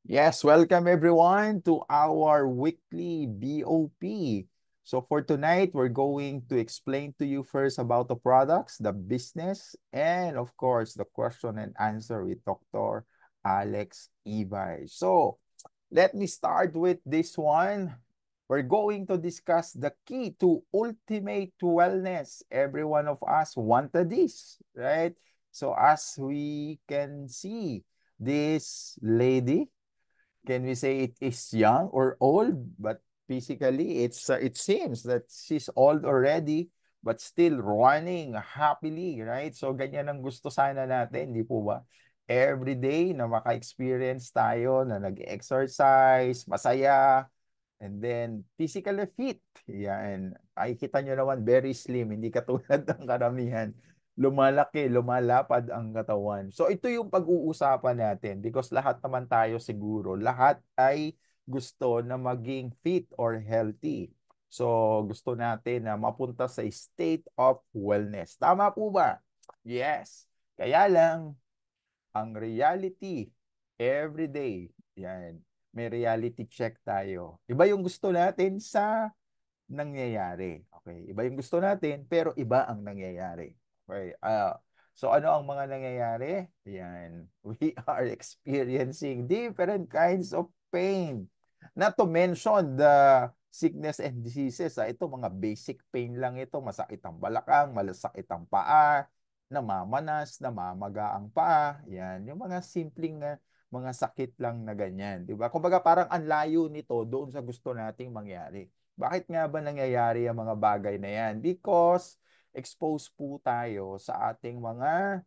Yes, welcome everyone to our weekly BOP. So for tonight, we're going to explain to you first about the products, the business, and of course, the question and answer with Dr. Alex Ibay. So let me start with this one. We're going to discuss the key to ultimate wellness. Every one of us wanted this, right? So as we can see, this lady, can we say it is young or old? But physically, it seems that she's old already, but still running happily, right? So ganyan ang gusto sana natin, di po ba? Every day na maka-experience tayo na nag-exercise, masaya, and then physically fit. Yan. Ay kita nyo naman, very slim, hindi katulad ng karamihan. Lumalaki, lumalapad ang katawan. So ito yung pag-uusapan natin because lahat naman tayo siguro, lahat ay gusto na maging fit or healthy. So gusto natin na mapunta sa state of wellness. Tama po ba? Yes. Kaya lang, ang reality, every day, yan, may reality check tayo. Iba yung gusto natin sa nangyayari. Okay, iba yung gusto natin, pero iba ang nangyayari. Okay, so ano ang mga nangyayari? Yan, we are experiencing different kinds of pain. Not to mention the sickness and diseases. Ito, mga basic pain lang ito. Masakit ang balakang, malasakit ang paa, namamanas, namamaga ang paa. Yan, yung mga simpleng mga sakit lang na ganyan. Diba? Kumbaga parang ang layo nito doon sa gusto nating mangyari. Bakit nga ba nangyayari ang mga bagay na yan? Because exposed po tayo sa ating mga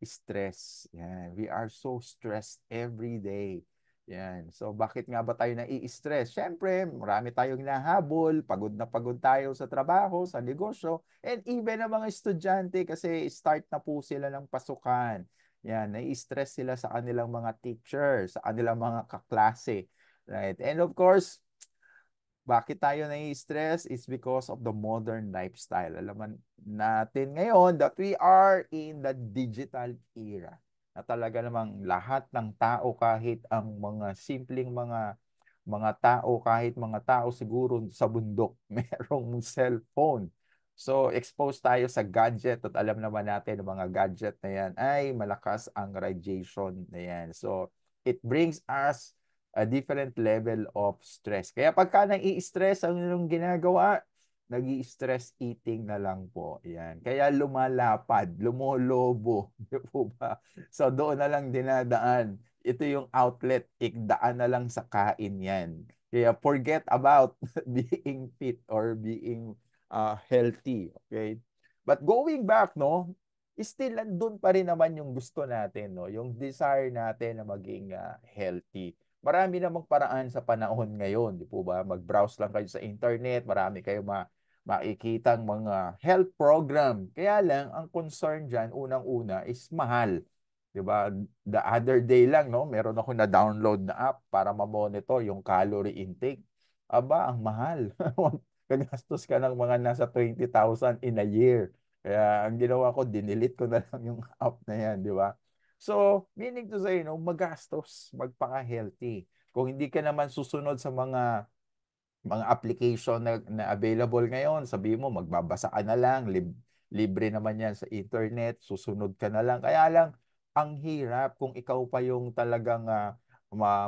stress. Yan. We are so stressed every day. Yan. So bakit nga ba tayo nai-stress? Siyempre, marami tayong nahabol, pagod tayo sa trabaho, sa negosyo, and even ang mga estudyante kasi start na po sila ng pasukan. Yan, nai-stress sila sa kanilang mga teacher, sa kanilang mga kaklase. Right? And of course, bakit tayo nai-stress? It's because of the modern lifestyle. Alam natin ngayon that we are in the digital era. Na talaga namang lahat ng tao, kahit ang mga simpleng mga tao, kahit mga tao siguro sa bundok, merong cellphone. So, exposed tayo sa gadget at alam naman natin ang mga gadget na yan ay malakas ang radiation na yan. So, it brings us a different level of stress. Kaya pagka nai-stress, ang inyong ginagawa, nag-i-stress eating na lang po. Yan. Kaya lumalapad, lumolobo. Di po ba? So doon na lang dinadaan. Ito yung outlet, ikdaan na lang sa kain yan. Kaya forget about being fit or being healthy. Okay? But going back, no, still nandun pa rin naman yung gusto natin, no? Yung desire natin na maging healthy. Marami namang paraan sa panahon ngayon, di po ba? Mag-browse lang kayo sa internet, marami kayo makikitang mga health program. Kaya lang, ang concern dyan, unang-una, is mahal. Di ba? The other day lang, no, meron ako na-download na app para ma-monitor yung calorie intake. Aba, ang mahal. Gagastos ka ng mga nasa 20,000 in a year. Kaya ang ginawa ko, dinilit ko na lang yung app na yan, di ba? So, meaning to say, no, magastos, magpaka-healthy. Kung hindi ka naman susunod sa mga application na available ngayon, sabi mo, magbabasa ka na lang, libre naman yan sa internet, susunod ka na lang. Kaya lang, ang hirap kung ikaw pa yung talagang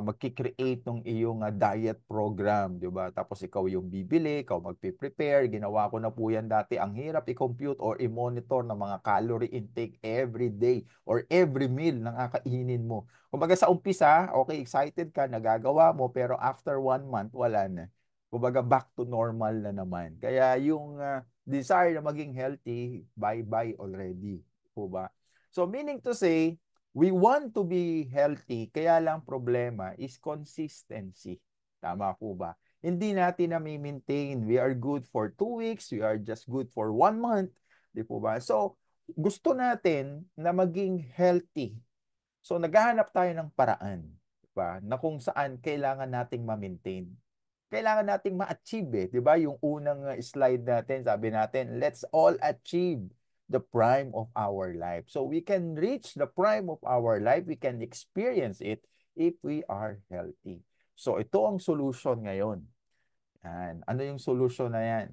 magki-create ng iyong diet program, di ba? Tapos ikaw yung bibili, ikaw magpi-prepare, ginawa ko na po yan dati. Ang hirap i-compute or i-monitor ng mga calorie intake every day or every meal ng kakainin mo. Kumbaga sa umpisa, okay, excited ka, nagagawa mo, pero after 1 month, wala na. Kumbaga back to normal na naman. Kaya yung desire na maging healthy, bye-bye already. Po ba? So meaning to say, we want to be healthy, kaya lang problema is consistency. Tama po ba? Hindi natin na-maintain. We are good for 2 weeks, we are just good for 1 month. Di po ba? So, gusto natin na maging healthy. So, naghahanap tayo ng paraan, di ba? Na kung saan kailangan nating ma-maintain, kailangan nating ma-achieve eh. 'Di ba? Yung unang slide natin, sabi natin, let's all achieve the prime of our life. So we can reach the prime of our life, we can experience it if we are healthy. So ito ang solution ngayon. Yan. Ano yung solution na yan?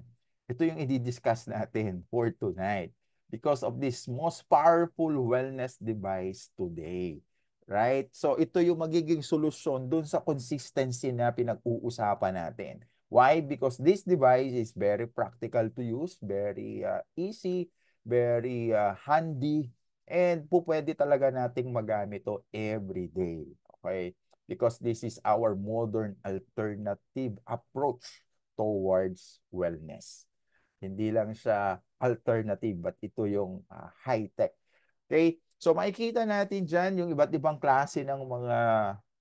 Ito yung i-discuss natin for tonight because of this most powerful wellness device today. Right? So ito yung magiging solusyon dun sa consistency na pinag-uusapan natin. Why? Because this device is very practical to use, very easy, very handy, and po pwede talaga nating magamit to every day. Okay? Because this is our modern alternative approach towards wellness. Hindi lang siya alternative, but ito yung high-tech. Okay? So makikita natin dyan yung iba't ibang klase ng mga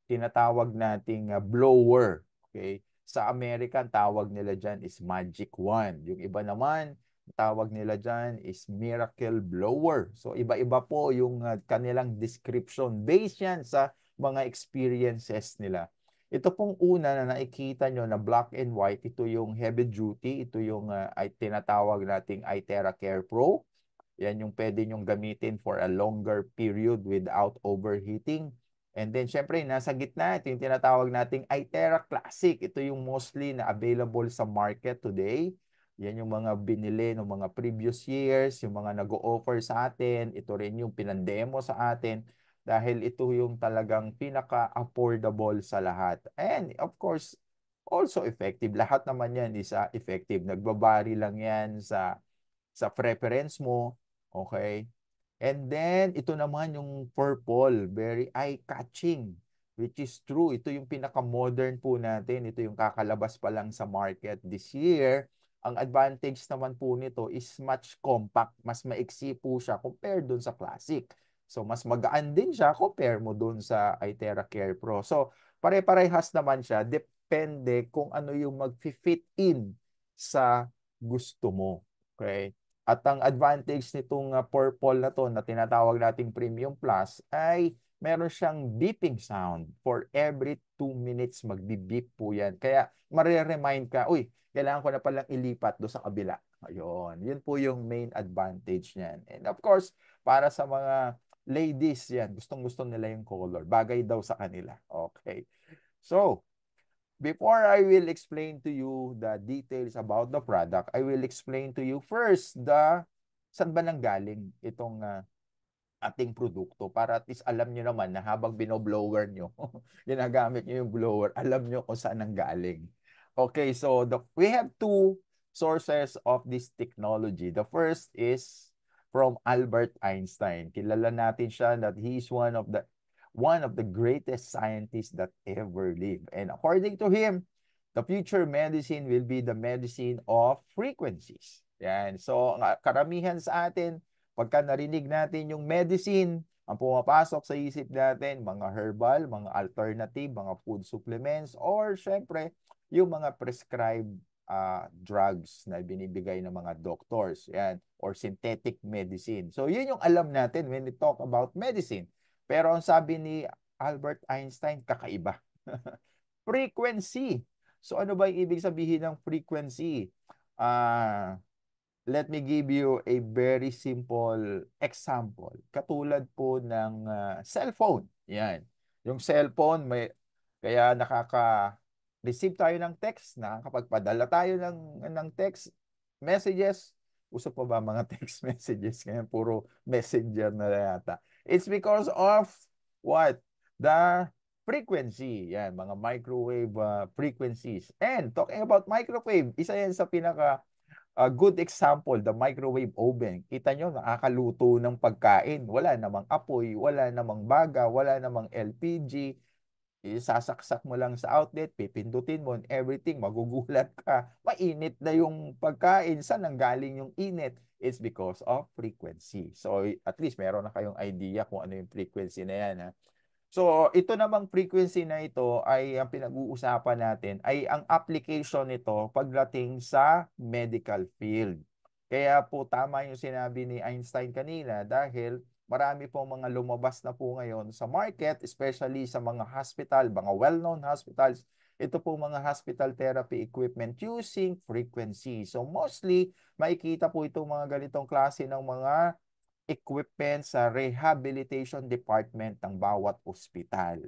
tinatawag nating blower. Okay? Sa Amerika, tawag nila dyan is Magic Wand. Yung iba naman, tawag nila dyan is Miracle Blower. So iba-iba po yung kanilang description based yan sa mga experiences nila. Ito pong una na nakikita nyo na black and white, ito yung heavy duty, ito yung ay tinatawag nating iTera Care Pro. Yan yung pwede nyong gamitin for a longer period without overheating. And then, syempre, nasa gitna, ito yung tinatawag nating iTera Classic. Ito yung mostly na available sa market today. Yan yung mga binili ng mga previous years, yung mga nag-o-offer sa atin. Ito rin yung pinandemo sa atin dahil ito yung talagang pinaka-affordable sa lahat. And of course, also effective. Lahat naman yan is effective. Nagbabari lang yan sa preference mo. Okay? And then, ito naman yung purple, very eye-catching, which is true. Ito yung pinaka-modern po natin. Ito yung kakalabas pa lang sa market this year. Ang advantage naman po nito is much compact. Mas maiksi po siya compared dun sa Classic. So, mas magaan din siya compare mo dun sa iTera Care Pro. So, pare-parehas naman siya. Depende kung ano yung mag-fit in sa gusto mo. Okay? At ang advantage nitong purple na to na tinatawag nating Premium Plus ay meron siyang beeping sound. For every 2 minutes magbi-beep po yan. Kaya mareremind ka, uy, kailangan ko na palang ilipat do sa kabila. Ayun, yun po yung main advantage niyan. And of course, para sa mga ladies yan, gustong-gusto nila yung color. Bagay daw sa kanila. Okay. So, before I will explain to you the details about the product, I will explain to you first saan ba nanggaling itong ating produkto para at least alam nyo naman na habang binoblower nyo, ginagamit nyo yung blower, alam nyo kung saan nanggaling. Okay, so we have two sources of this technology. The first is from Albert Einstein. Kilala natin siya that he is one of the greatest scientists that ever lived. And according to him, the future medicine will be the medicine of frequencies. Yan. So, karamihan sa atin, pagka narinig natin yung medicine, ang pumapasok sa isip natin, mga herbal, mga alternative, mga food supplements, or syempre, yung mga prescribed drugs na binibigay ng mga doctors, yan, or synthetic medicine. So, yun yung alam natin when we talk about medicine. Pero ang sabi ni Albert Einstein, kakaiba. Frequency. So ano ba yung ibig sabihin ng frequency? Let me give you a very simple example. Katulad po ng cellphone. Yan. Yung cellphone, kaya nakaka-receive tayo ng text, nakakapagpadala tayo ng text messages. Uso pa ba mga text messages? Ngayon puro messenger na yata. It's because of what? The frequency. Yan, mga microwave frequencies. And talking about microwave, isa yan sa pinaka good example, the microwave oven. Kita nyo, nakakaluto ng pagkain. Wala namang apoy, wala namang baga, wala namang LPG. Isasaksak mo lang sa outlet, pipindutin mo, and everything, magugulat ka. Mainit na yung pagkain. Saan nanggaling yung init? It's because of frequency. So, at least meron na kayong idea kung ano yung frequency na yan. Ha? So, ito namang frequency na ito ay ang pinag-uusapan natin ay ang application nito pagdating sa medical field. Kaya po tama yung sinabi ni Einstein kanina dahil marami pong mga lumabas na po ngayon sa market, especially sa mga hospital, mga well-known hospitals. Ito po mga hospital therapy equipment using frequency. So mostly, makikita po itong mga ganitong klase ng mga equipment sa rehabilitation department ng bawat ospital.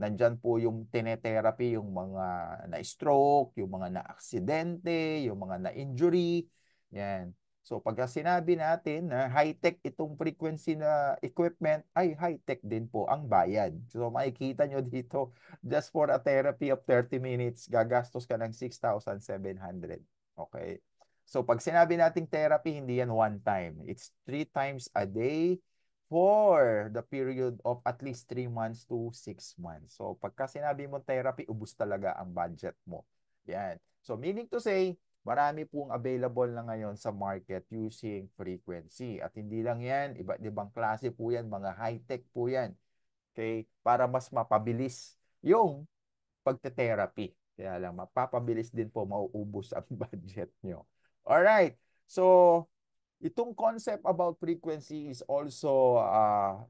Nandyan po yung tinetherapy, yung mga na-stroke, yung mga na-aksidente, yung mga na-injury. Yan. So pagka sinabi natin na high-tech itong frequency na equipment, ay high-tech din po ang bayad. So makikita nyo dito, just for a therapy of 30 minutes, gagastos ka ng 6,700. Okay? So pag sinabi nating therapy, hindi yan one time. It's 3 times a day for the period of at least 3 months to 6 months. So pagka sinabi mo therapy, ubus talaga ang budget mo. Yan. So meaning to say, marami pong available na ngayon sa market using frequency. At hindi lang yan, iba't ibang klase po yan, mga high-tech po yan. Okay? Para mas mapabilis yung pagte-therapy. Kaya lang, mapapabilis din po, mauubos ang budget nyo. Alright. So, itong concept about frequency is also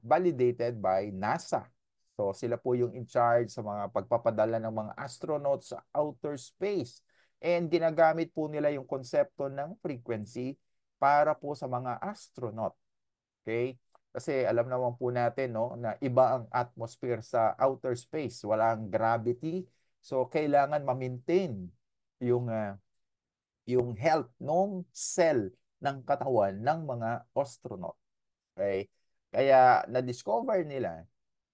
validated by NASA. So sila po yung in charge sa mga pagpapadala ng mga astronauts sa outer space. And ginagamit po nila yung konsepto ng frequency para po sa mga astronaut. Okay? Kasi alam naman po natin no, na iba ang atmosphere sa outer space. Walang gravity. So kailangan ma-maintain yung yung health ng cell ng katawan ng mga astronaut. Okay? Kaya na-discover nila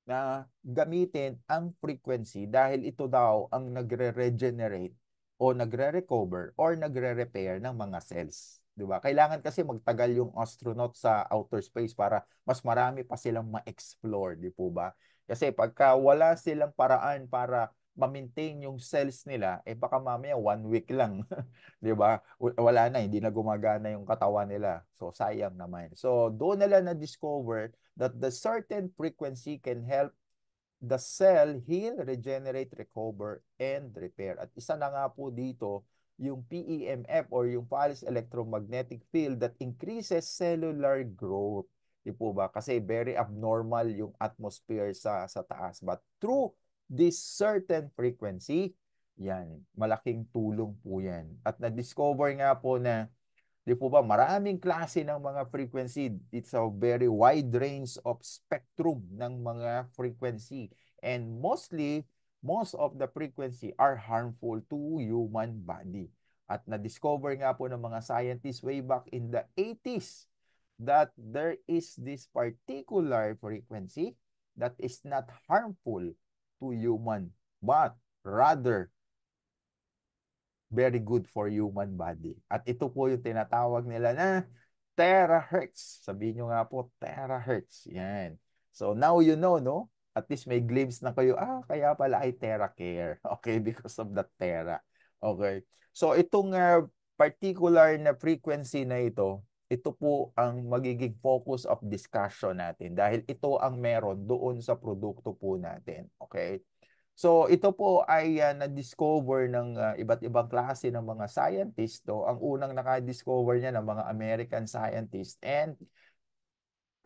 na gamitin ang frequency dahil ito daw ang nagre-regenerate o nagre-recover or nagre-repair ng mga cells. 'Di ba? Kailangan kasi magtagal yung astronaut sa outer space para mas marami pa silang ma-explore, di po ba? Kasi pagka wala silang paraan para ma-maintain yung cells nila, eh baka mamaya 1 week lang. 'Di ba? Wala na, hindi na gumagana yung katawan nila. So sayang naman. So doon nila na-discover that the certain frequency can help the cell heal, regenerate, recover, and repair. At isa na nga po dito, yung PEMF or yung pulse electromagnetic field that increases cellular growth. Di po ba? Kasi very abnormal yung atmosphere sa taas. But through this certain frequency, yan, malaking tulong po yan. At na-discover nga po na di po ba, maraming klase ng mga frequency. It's a very wide range of spectrum ng mga frequency. And most of the frequency are harmful to human body. At na-discover nga po ng mga scientists way back in the 80s that there is this particular frequency that is not harmful to human, but rather very good for human body. At ito po yung tinatawag nila na terahertz. Sabihin nyo nga po, terahertz. Yan. So now you know, no? At least may glimpse na kayo, kaya pala ay TeraCare. Okay, because of the Tera. Okay. So itong particular na frequency na ito po ang magiging focus of discussion natin dahil ito ang meron doon sa produkto po natin. Okay? So ito po ay na-discover ng iba't ibang klase ng mga scientists. Ang unang naka-discover niya ng mga American scientists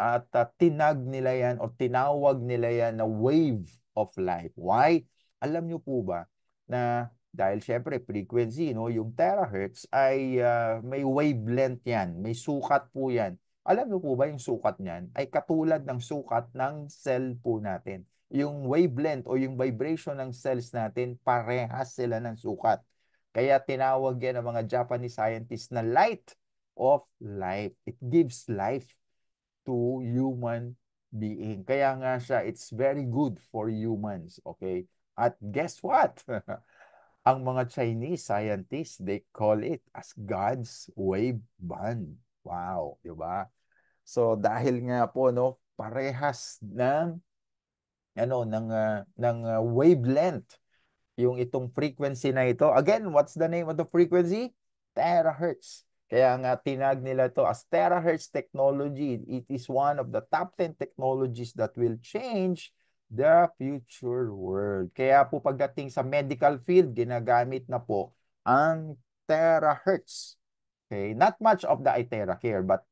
at tinag nila yan o tinawag nila yan na wave of life. Why? Alam niyo po ba na dahil syempre frequency, no, yung terahertz ay may wavelength yan, may sukat po yan. Alam niyo po ba yung sukat niyan ay katulad ng sukat ng cell po natin. Yung wavelength o yung vibration ng cells natin, parehas sila ng sukat. Kaya tinawag yan ng mga Japanese scientists na light of life. It gives life to human being. Kaya nga siya, it's very good for humans. Okay? At guess what? Ang mga Chinese scientists, they call it as God's wave band. Wow, di ba? So dahil nga po no, parehas ng wavelength yung itong frequency na ito. Again, what's the name of the frequency? Terahertz. Kaya nga tinag nila to as terahertz technology. It is one of the top 10 technologies that will change the future world. Kaya po pagdating sa medical field, ginagamit na po ang terahertz. Okay, not much of the iTera here, but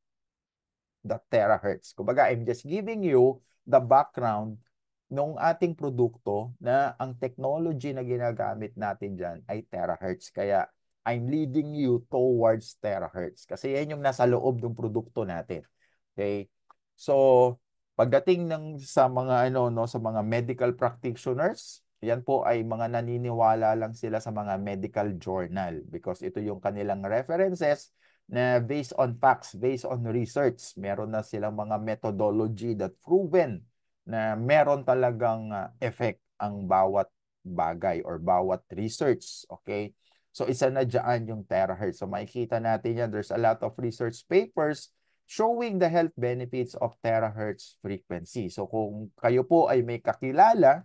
the terahertz. Kumbaga, I'm just giving you the background nung ating produkto na ang technology na ginagamit natin dyan ay terahertz. Kaya I'm leading you towards terahertz. Kasi yan yung nasa loob ng produkto natin. Okay? So, Pagdating sa mga ano no sa mga medical practitioners, yan po ay mga naniniwala lang sila sa mga medical journal because ito yung kanilang references na based on facts, based on research. Meron na silang mga methodology that proven na meron talagang effect ang bawat bagay or bawat research. Okay? So isa na dyan yung terahertz. So makikita natin yan. There's a lot of research papers showing the health benefits of terahertz frequency. So kung kayo po ay may kakilala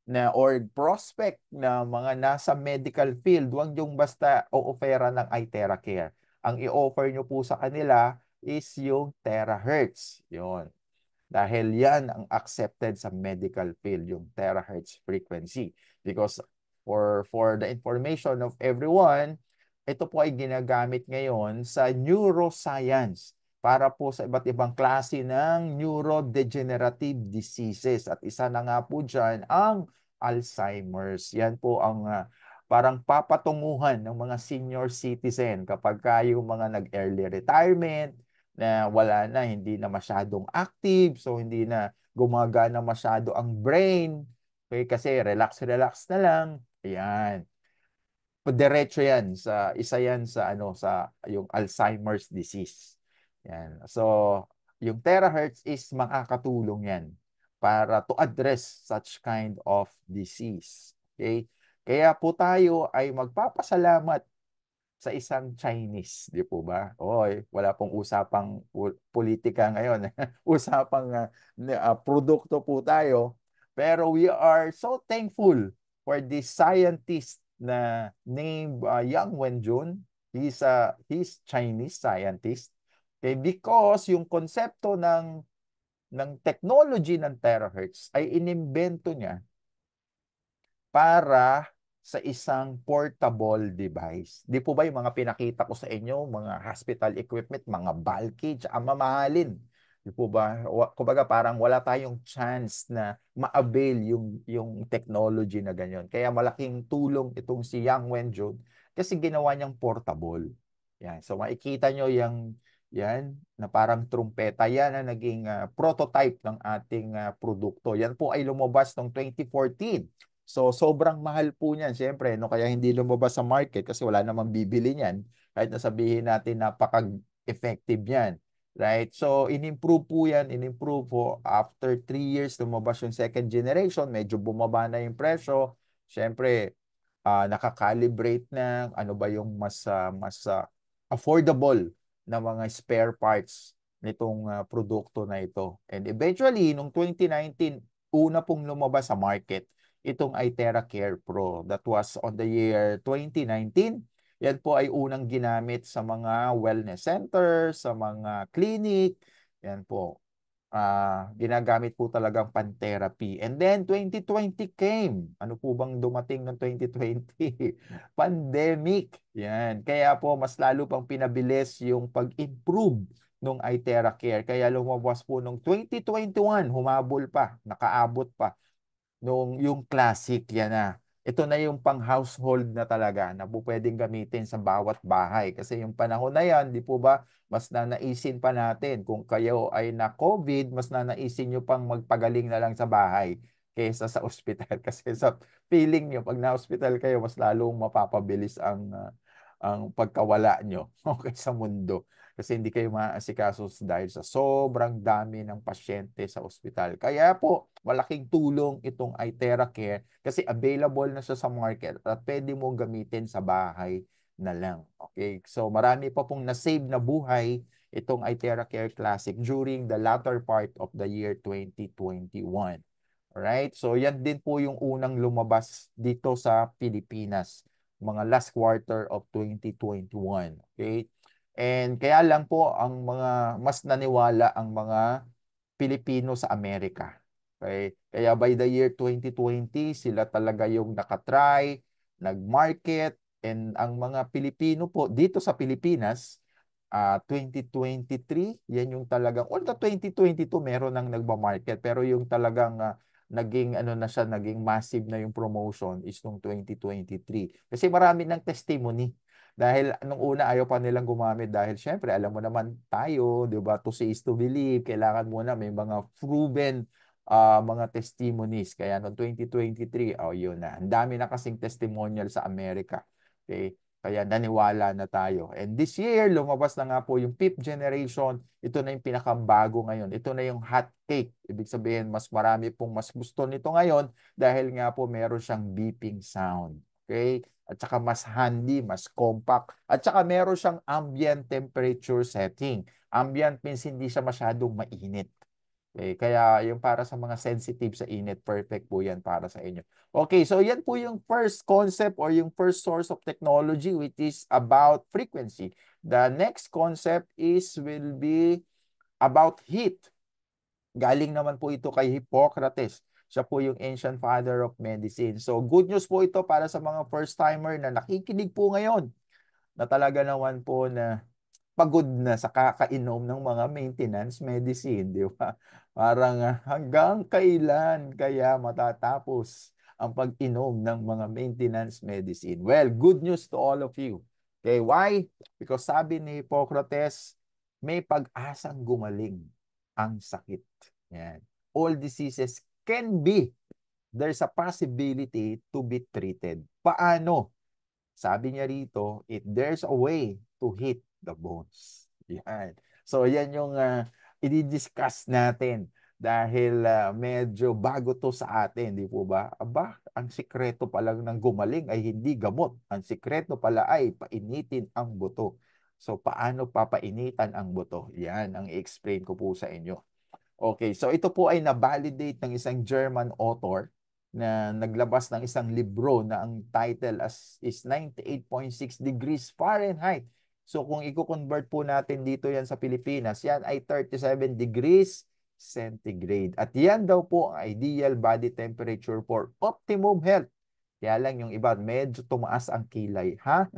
na or prospect na mga nasa medical field, huwag yung basta o-offera ng iTeracare. Ang i-offer nyo po sa kanila is yung terahertz. Yun. Dahil yan ang accepted sa medical field, yung terahertz frequency. Because for the information of everyone, ito po ay ginagamit ngayon sa neuroscience para po sa iba't ibang klase ng neurodegenerative diseases. At isa na nga po dyan ang Alzheimer's. Yan po ang parang papatunguhan ng mga senior citizen kapag yung mga nag-early retirement, na wala na, hindi na masyadong active, so hindi na gumagana masyado ang brain. Okay, kasi relax na lang. Ayan. Diretso yan sa isa yan sa ano sa yung Alzheimer's disease. Yan. So, yung terahertz is makakatulong yan para to address such kind of disease. Okay? Kaya po tayo ay magpapasalamat sa isang Chinese, di po ba? Oy, wala pong usapang politika ngayon. Usapang produkto po tayo. Pero we are so thankful for this scientist na named Yang Wenjun. He's Chinese scientist. Okay, because yung konsepto ng technology ng terahertz ay inimbento niya para sa isang portable device. Di po ba yung mga pinakita ko sa inyo, mga hospital equipment, mga bulky, tsaka mamahalin? Di po ba? Kumbaga parang wala tayong chance na ma-avail yung technology na ganyan. Kaya malaking tulong itong si Yang Wenjun kasi ginawa niyang portable. Yan. So makikita nyo yan na parang trumpeta. Yan ang naging prototype ng ating produkto. Yan po ay lumabas noong 2014. So, sobrang mahal po niyan. Siyempre, no, kaya hindi lumabas sa market kasi wala namang bibili niyan. Kahit na sabihin natin napaka-effective niyan. Right? So, in-improve po yan. In-improve po. After 3 years, lumabas yung second generation. Medyo bumaba na yung presyo. Siyempre, nakakalibrate na ano ba yung mas affordable na mga spare parts nitong produkto na ito. And eventually, noong 2019, una pong lumabas sa market itong iTera Care Pro. That was on the year 2019. Yan po ay unang ginamit sa mga wellness center, sa mga clinic. Yan po. Ginagamit po talagang pan-therapy. And then 2020 came. Ano po bang dumating ng 2020? Pandemic. Yan. Kaya po mas lalo pang pinabilis yung pag-improve nung iTera Care. Kaya lumabas po nung 2021, humabol pa, nakaabot pa nung yung classic yan na. Ito na yung pang household na talaga na po pwedeng gamitin sa bawat bahay. Kasi yung panahon na yan, di po ba, mas nanaisin pa natin. Kung kayo ay na COVID, mas nanaisin nyo pang magpagaling na lang sa bahay kaysa sa ospital. Kasi sa feeling nyo, pag na-hospital kayo, mas lalong mapapabilis ang pagkawala nyo okay, sa mundo. Kasi hindi kayo maaasikaso dahil sa sobrang dami ng pasyente sa ospital. Kaya po, malaking tulong itong iTera Care kasi available na siya sa market at pwede mong gamitin sa bahay na lang. Okay? So marami pa pong na-save na buhay itong iTera Care Classic during the latter part of the year 2021. Alright? So yan din po yung unang lumabas dito sa Pilipinas, mga last quarter of 2021. Okay? And kaya lang po ang mga mas naniwala ang mga Pilipino sa Amerika. Okay? Kaya by the year 2020, sila talaga yung nakatry, nag-market, and ang mga Pilipino po dito sa Pilipinas, 2023, yan yung talagang, although 2022 meron nang nagba-market, pero yung talagang naging ano na siya, naging massive na yung promotion is nung 2023. Kasi marami ng testimony Dahil nung una ayaw pa nilang gumamit dahil syempre alam mo naman tayo, 'di ba? To see is to believe. Kailangan muna may mga proven mga testimonies. Kaya noong 2023, oh yun na. Ang dami na kasing testimonial sa Amerika. Okay? Kaya naniwala na tayo. And this year, lumabas na nga po yung fifth generation. Ito na yung pinakabago ngayon. Ito na yung hot cake. Ibig sabihin, mas marami pong mas gusto nito ngayon dahil nga po meron siyang beeping sound. Okay? At saka mas handy, mas compact. At saka meron siyang ambient temperature setting. Ambient means hindi siya masyadong mainit. Okay, kaya yung para sa mga sensitive sa init, perfect po yan para sa inyo. Okay, so yan po yung first concept or yung first source of technology which is about frequency. The next concept will be about heat. Galing naman po ito kay Hippocrates. Siya po yung ancient father of medicine. So good news po ito para sa mga first timer na nakikinig po ngayon na talaga naman po na pagod na sa kakainom ng mga maintenance medicine, di ba? Parang hanggang kailan kaya matatapos ang pag-inom ng mga maintenance medicine? Well, good news to all of you. Okay, why? Because sabi ni Hippocrates, may pag-asang gumaling ang sakit. Yan. All diseases can be, there's a possibility to be treated. Paano? Sabi niya rito, there's a way to hit the bones. Yan. So yan yung i-discuss natin dahil medyo bago to sa atin, di po ba? Aba, ang sikreto pa lang ng gumaling ay hindi gamot. Ang sikreto pala ay painitin ang buto. So paano papainitan ang buto? Yan ang i-explain ko po sa inyo. Okay, so ito po ay na-validate ng isang German author na naglabas ng isang libro na ang title is 98.6 degrees Fahrenheit. So kung i-convert po natin dito yan sa Pilipinas, yan ay 37 degrees centigrade. At yan daw po ang ideal body temperature for optimum health. Kaya lang yung iba, medyo tumaas ang kilay. Ha?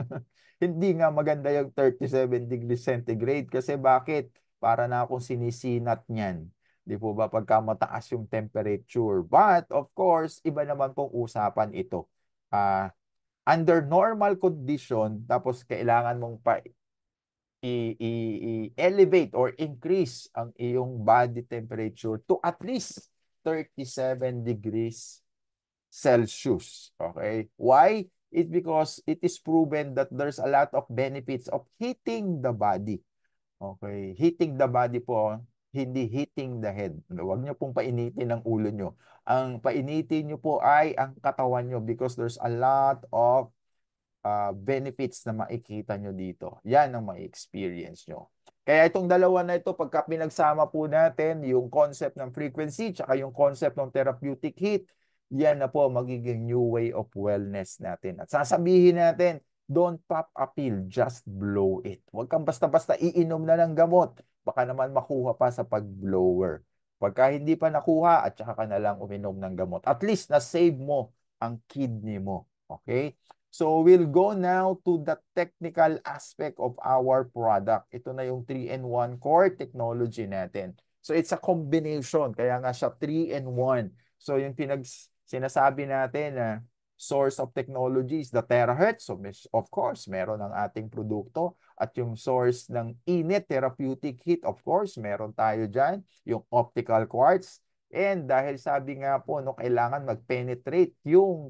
Hindi nga maganda yung 37 degrees centigrade kasi bakit? Para na akong sinisinat niyan. Di po ba pagka mataas yung temperature? But of course, iba naman pong usapan ito. Under normal condition, tapos kailangan mong pa i-elevate or increase ang iyong body temperature to at least 37 degrees Celsius. Okay? Why? It's because it is proven that there's a lot of benefits of heating the body. Okay. Heating the body po, hindi heating the head. Huwag niyo pong painitin ang ulo niyo. Ang painitin niyo po ay ang katawan niyo because there's a lot of benefits na makikita nyo dito. Yan ang ma-experience nyo. Kaya itong dalawa na ito, pagka pinagsama po natin yung concept ng frequency tsaka yung concept ng therapeutic heat, yan na po magiging new way of wellness natin. At sasabihin natin, don't pop a pill, just blow it. Huwag kang basta-basta iinom na ng gamot. Baka naman makuha pa sa pag-blower. Pagka hindi pa nakuha, at saka ka na lang uminom ng gamot. At least na-save mo ang kidney mo. Okay? So we'll go now to the technical aspect of our product. Ito na yung 3-in-1 core technology natin. So it's a combination, kaya nga siya 3-in-1. So yung sinasabi natin na source of technology is the terahertz. So of course, meron ang ating produkto. At yung source ng init, therapeutic heat, of course, meron tayo dyan. Yung optical quartz. And dahil sabi nga po, no, kailangan mag-penetrate yung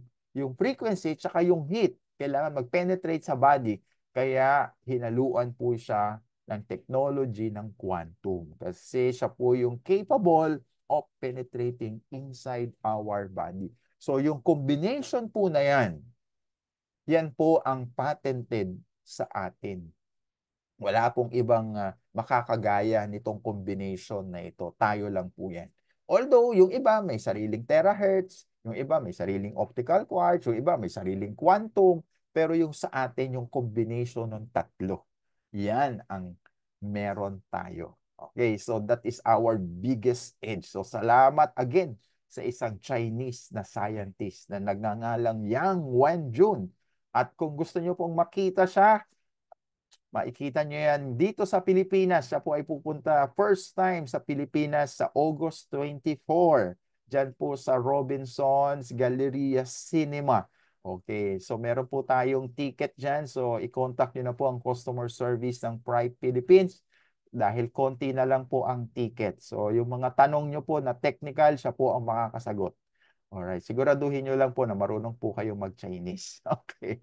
frequency tsaka yung heat. Kailangan mag-penetrate sa body. Kaya hinaluan po siya ng technology ng quantum. Kasi siya po yung capable of penetrating inside our body. So yung combination po na yan po ang patented sa atin. Wala pong ibang makakagaya nitong combination na ito. Tayo lang po yan. Although, yung iba may sariling terahertz, yung iba may sariling optical quartz, yung iba may sariling quantum, pero yung sa atin, yung combination ng tatlo. Yan ang meron tayo. Okay, so that is our biggest edge. So salamat again sa isang Chinese na scientist na nagngangalang Yang Wenjun. At kung gusto niyo pong makita siya, makikita nyo yan dito sa Pilipinas. Siya po ay pupunta first time sa Pilipinas sa August 24. Diyan po sa Robinson's Galleria Cinema. Okay, so meron po tayong ticket dyan. So, i-contact nyo na po ang customer service ng Pride Philippines dahil konti na lang po ang ticket. So, yung mga tanong nyo po na technical, siya po ang makakasagot. Alright, siguraduhin nyo lang po na marunong po kayo mag-Chinese. Okay.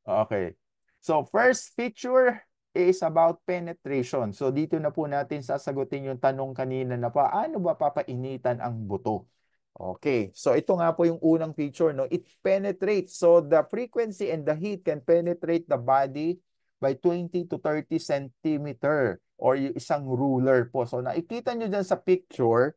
Okay. So, first feature is about penetration. So, dito na po natin sasagutin yung tanong kanina na paano ba papainitan ang buto? Okay. So, ito nga po yung unang feature, no? It penetrates. So, the frequency and the heat can penetrate the body by 20 to 30 centimeter or yung isang ruler po. So, nakikita nyo dyan sa picture,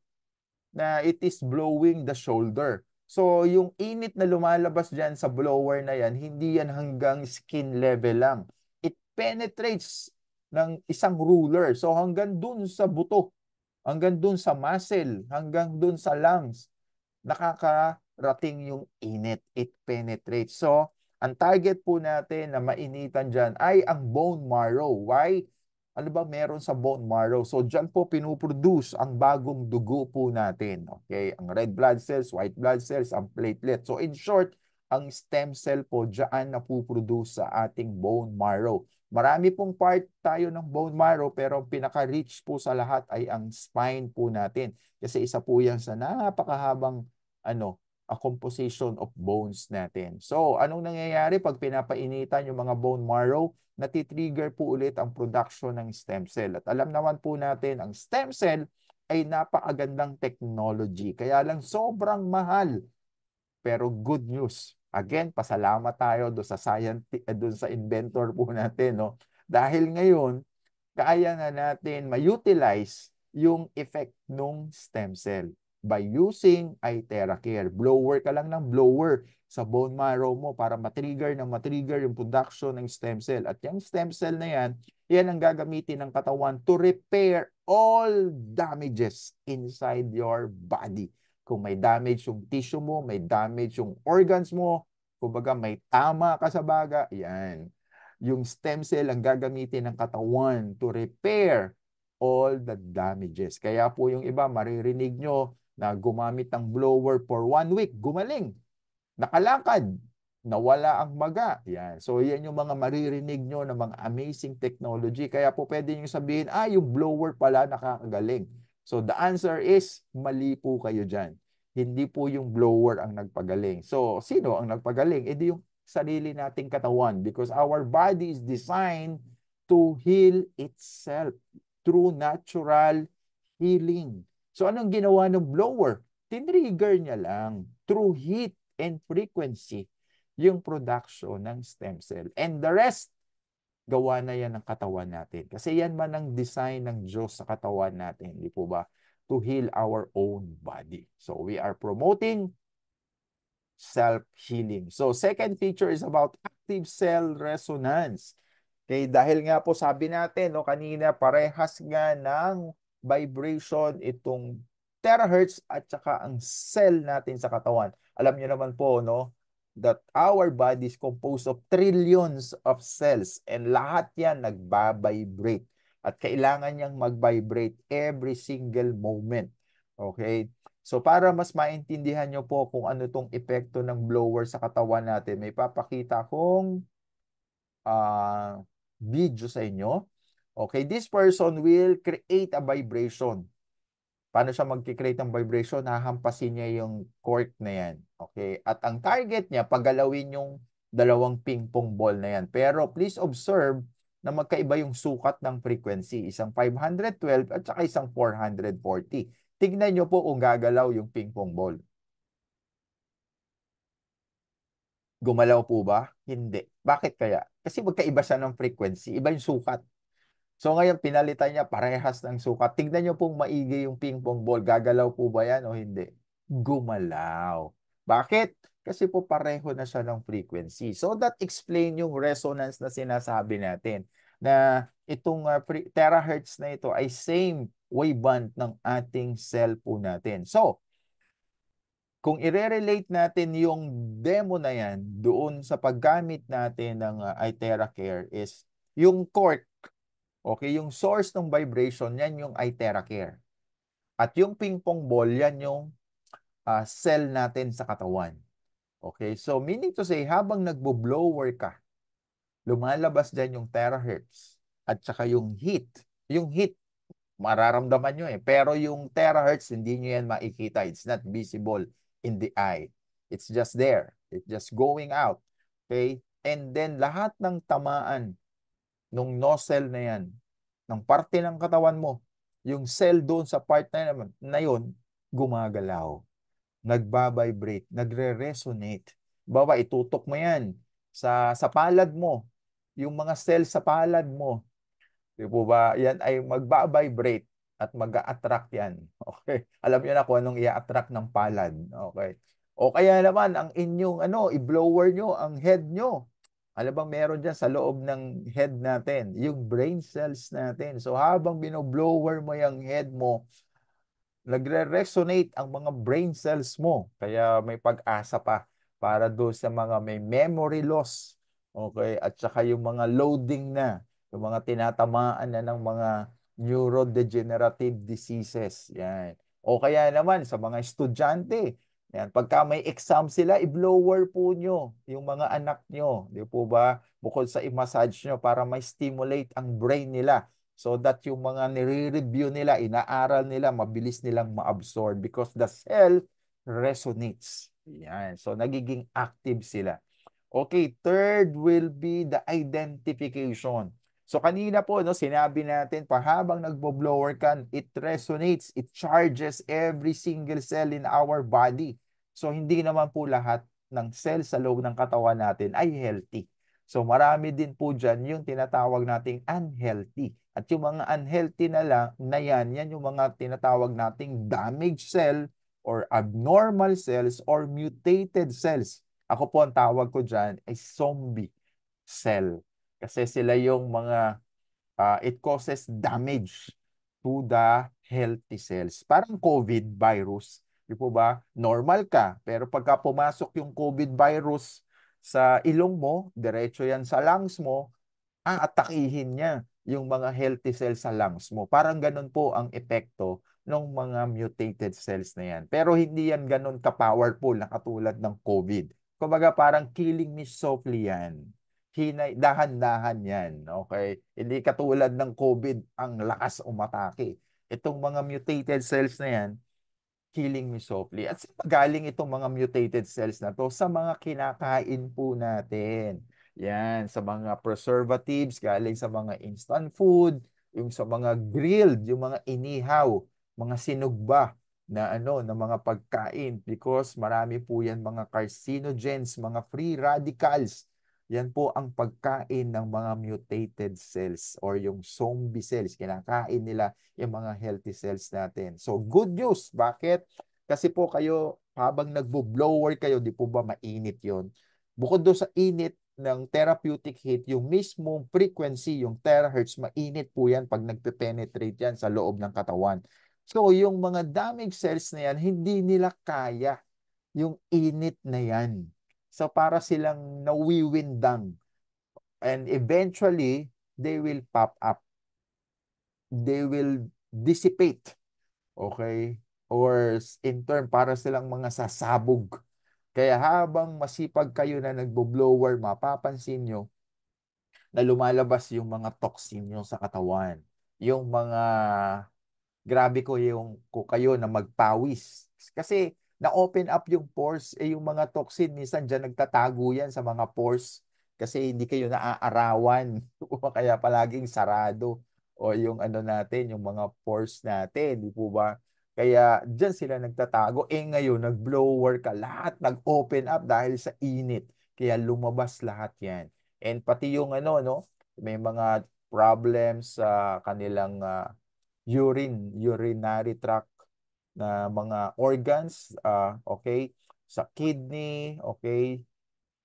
na it is blowing the shoulder. So, yung init na lumalabas dyan sa blower na yan, hindi yan hanggang skin level lang. It penetrates ng isang ruler. So, hanggang dun sa buto, hanggang dun sa muscle, hanggang dun sa lungs, nakakarating yung init. It penetrates. So, ang target po natin na mainitan dyan ay ang bone marrow. Why? Ano ba meron sa bone marrow? So, dyan po pinuproduce ang bagong dugo po natin. Okay? Ang red blood cells, white blood cells, ang platelet. So, in short, ang stem cell po dyan na puproduce sa ating bone marrow. Marami pong part tayo ng bone marrow pero pinaka-rich po sa lahat ay ang spine po natin. Kasi isa po yan sa napakahabang a composition of bones natin. So, anong nangyayari pag pinapainitan yung mga bone marrow? Natitrigger po ulit ang production ng stem cell. At alam naman po natin, ang stem cell ay napakagandang technology. Kaya lang sobrang mahal. Pero good news. Again, pasalamat tayo doon sa doon sa inventor po natin, no? Dahil ngayon, kaya na natin ma-utilize yung effect ng stem cell by using iTeracare. Blower ka lang ng blower sa bone marrow mo para matrigger yung production ng stem cell. At yung stem cell na yan ang gagamitin ng katawan to repair all damages inside your body. Kung may damage yung tissue mo, may damage yung organs mo, kumbaga may tama ka sa baga, yan. Yung stem cell ang gagamitin ng katawan to repair all the damages. Kaya po yung iba, maririnig nyo na gumamit ng blower for 1 week, gumaling, nakalakad, nawala ang maga. Yan. So, yan yung mga maririnig nyo na mga amazing technology. Kaya po pwede nyo sabihin, yung blower pala nakakagaling. So, the answer is, mali po kayo dyan. Hindi po yung blower ang nagpagaling. So, sino ang nagpagaling? Di yung sarili nating katawan because our body is designed to heal itself through natural healing. So, anong ginawa ng blower? Tinrigger niya lang through heat and frequency yung production ng stem cell. And the rest, gawa na yan ng katawan natin. Kasi yan man ang design ng Diyos sa katawan natin, di po ba? To heal our own body. So we are promoting self-healing. So second feature is about active cell resonance. Okay, dahil nga po sabi natin no kanina parehas nga ng vibration itong terahertz at saka ang cell natin sa katawan. Alam niyo naman po no that our body is composed of trillions of cells and lahat yan nagba-vibrate at kailangan niyang mag-vibrate every single moment. Okay? So para mas maintindihan nyo po kung ano tong epekto ng blower sa katawan natin, may papakita kong video sa inyo. Okay, this person will create a vibration. Paano siya mag-create ng vibration? Hahampasin niya yung cork na yan. Okay, at ang target niya, pagalawin yung dalawang ping pong ball na yan. Pero please observe na magkaiba yung sukat ng frequency. Isang 512 at saka isang 440. Tignan nyo po kung gagalaw yung ping pong ball. Gumalaw po ba? Hindi. Bakit kaya? Kasi magkaiba siya ng frequency. Iba yung sukat. So ngayon, pinalitan niya parehas ng sukat. Tignan nyo pong maigi yung ping pong ball. Gagalaw po ba yan o hindi? Gumalaw. Bakit? Kasi po pareho na siya ng frequency. So that explain yung resonance na sinasabi natin. Na itong terahertz na ito ay same waveband ng ating cell po natin. So, kung i-relate natin yung demo na yan doon sa paggamit natin ng iTeracare is yung cork, okay, yung source ng vibration, yan yung iTeracare. At yung ping pong ball, yan yung cell natin sa katawan. Okay, so meaning to say, habang nagbo-blower ka, lumalabas dyan yung terahertz at saka yung heat. Yung heat, mararamdaman nyo eh. Pero yung terahertz, hindi nyo yan makikita. It's not visible in the eye. It's just there. It's just going out. Okay? And then lahat ng tamaan nung nozzle na yan, ng parte ng katawan mo, yung cell doon sa part na yun, gumagalaw, nagbabibrate, nagre-resonate. Bawa, itutok mo yan sa palad mo, yung mga cell sa palad mo, di po ba, yan ay magba-vibrate at mag-a-attract yan. Okay? Alam niyo na kung anong i-attract ng palad. Okay? O kaya naman, ang inyong i-blower nyo, ang head nyo. Alam bang meron dyan sa loob ng head natin? Yung brain cells natin. So habang binoblower mo yung head mo, nagre-resonate ang mga brain cells mo. Kaya may pag-asa pa para doon sa mga may memory loss. Okay? At saka yung mga loading na, yung mga tinatamaan na ng mga neurodegenerative diseases. Yan. O kaya naman sa mga estudyante, yan, pagka may exam sila, i-blower po nyo yung mga anak nyo. Di po ba? Bukod sa i-massage nyo para may stimulate ang brain nila so that yung mga nire-review nila, inaaral nila, mabilis nilang ma-absorb because the cell resonates. Yan. So, nagiging active sila. Okay, third will be the identification. So, kanina po, no, sinabi natin, habang nagbo-blower ka, it resonates, it charges every single cell in our body. So, hindi naman po lahat ng cell sa loob ng katawan natin ay healthy. So marami din po dyan yung tinatawag nating unhealthy. At yung mga unhealthy na lang, yan yung mga tinatawag nating damaged cell or abnormal cells or mutated cells. Ako po ang tawag ko dyan ay zombie cell. Kasi sila yung mga it causes damage to the healthy cells. Parang COVID virus. Di po ba? Normal ka. Pero pagka pumasok yung COVID virus sa ilong mo, diretso yan sa lungs mo, aatakihin niya yung mga healthy cells sa lungs mo. Parang ganun po ang epekto ng mga mutated cells na yan. Pero hindi yan ganun ka-powerful na katulad ng COVID. Kumbaga parang killing me softly yan. Dahan-dahan yan. Okay? Hindi katulad ng COVID ang lakas umatake. Itong mga mutated cells na yan, killing me softly. At saan galing itong mga mutated cells na to? Sa mga kinakain po natin. Yan, sa mga preservatives, galing sa mga instant food, yung sa mga grilled, yung mga inihaw, mga sinugba na na mga pagkain because marami po yan mga carcinogens, mga free radicals. Yan po ang pagkain ng mga mutated cells or yung zombie cells. Kinakain nila yung mga healthy cells natin. So, good news. Bakit? Kasi po kayo, habang nagbo-blower kayo, di po ba mainit yon? Bukod doon sa init ng therapeutic heat, yung mismong frequency, yung terahertz, mainit po yan pag nagpe-penetrate yan sa loob ng katawan. So, yung mga damaged cells na yan, hindi nila kaya yung init na yan. So, para silang nawiwindang. And eventually, they will pop up. They will dissipate. Okay? Or in turn, para silang mga sasabog. Kaya habang masipag kayo na nagbo-blower, mapapansin nyo na lumalabas yung mga toxin nyo sa katawan. Yung mga grabe ko kayo na magpawis. Kasi na-open up yung pores, yung mga toxin, minsan dyan nagtatago yan sa mga pores kasi hindi kayo naaarawan. O kaya palaging sarado o yung natin, yung mga pores natin, di po ba? Kaya dyan sila nagtatago. Ngayon, nag-blower ka, lahat nag-open up dahil sa init. Kaya lumabas lahat yan. And pati yung no, may mga problems sa kanilang urinary tract na mga organs, okay, sa kidney, okay.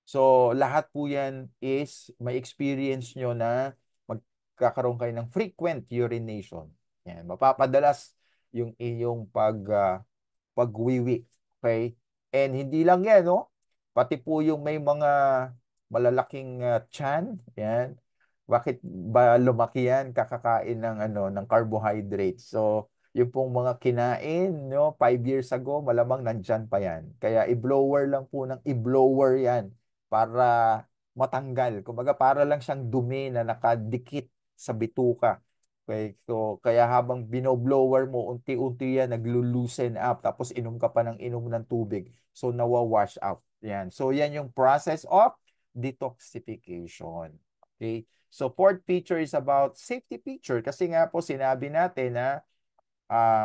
So, lahat po yan is may experience nyo na magkakaroon kayo ng frequent urination. Yan, mapapadalas yung iyong pagwiwi, okay? And hindi lang yan, no? Pati po yung may mga malalaking tiyan, yan. Bakit ba lumaki yan? Kakakain ng ng carbohydrates. So, Yung pong mga kinain, no, 5 years ago, malamang nandyan pa yan. Kaya i-blower lang po ng i-blower yan para matanggal. Kumbaga, para lang siyang dumi na nakadikit sa bituka. Okay, so, kaya habang binoblower mo, unti-unti yan, naglo-loosen up. Tapos inom ka pa ng inom ng tubig. So, nawa-wash out. Yan. So, yan yung process of detoxification. Okay? So, fourth feature is about safety feature. Kasi nga po, sinabi natin na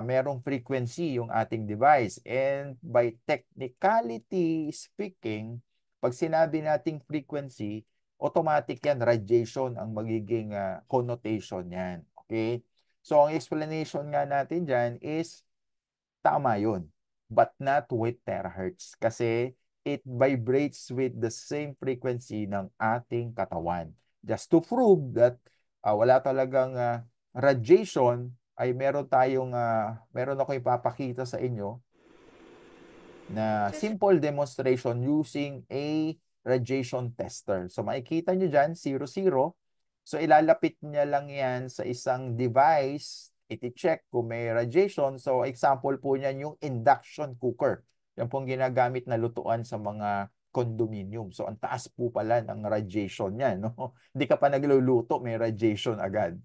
merong frequency yung ating device. And by technicality speaking, pag sinabi nating frequency, automatic yan, radiation ang magiging connotation yan. Okay? So, ang explanation nga natin dyan is tama yun, but not with terahertz kasi it vibrates with the same frequency ng ating katawan. Just to prove that wala talagang radiation, ay meron ako ipapakita sa inyo na simple demonstration using a radiation tester. So makikita nyo dyan, 00. So ilalapit niya lang yan sa isang device, iti-check kung may radiation. So example po niyan yung induction cooker. Yan pong ginagamit na lutuan sa mga condominium. So ang taas po pala ng radiation niya, no? Hindi ka pa nagluluto, may radiation agad.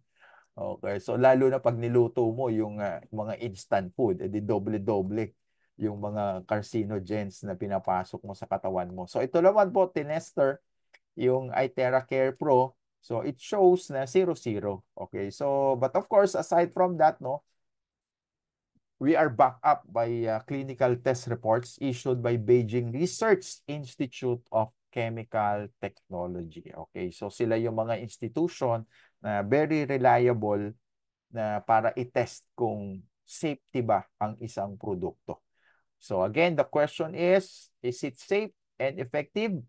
Okay, so lalo na pag niluto mo yung mga instant food, edi doble-doble yung mga carcinogens na pinapasok mo sa katawan mo. So ito naman po, tinester, yung iTera Care Pro. So it shows na 00. Okay, so but of course, aside from that, no, we are backed up by clinical test reports issued by Beijing Research Institute of Chemical Technology. Okay, so sila yung mga institution na very reliable na para i-test kung safety ba ang isang produkto. So again, the question is it safe and effective?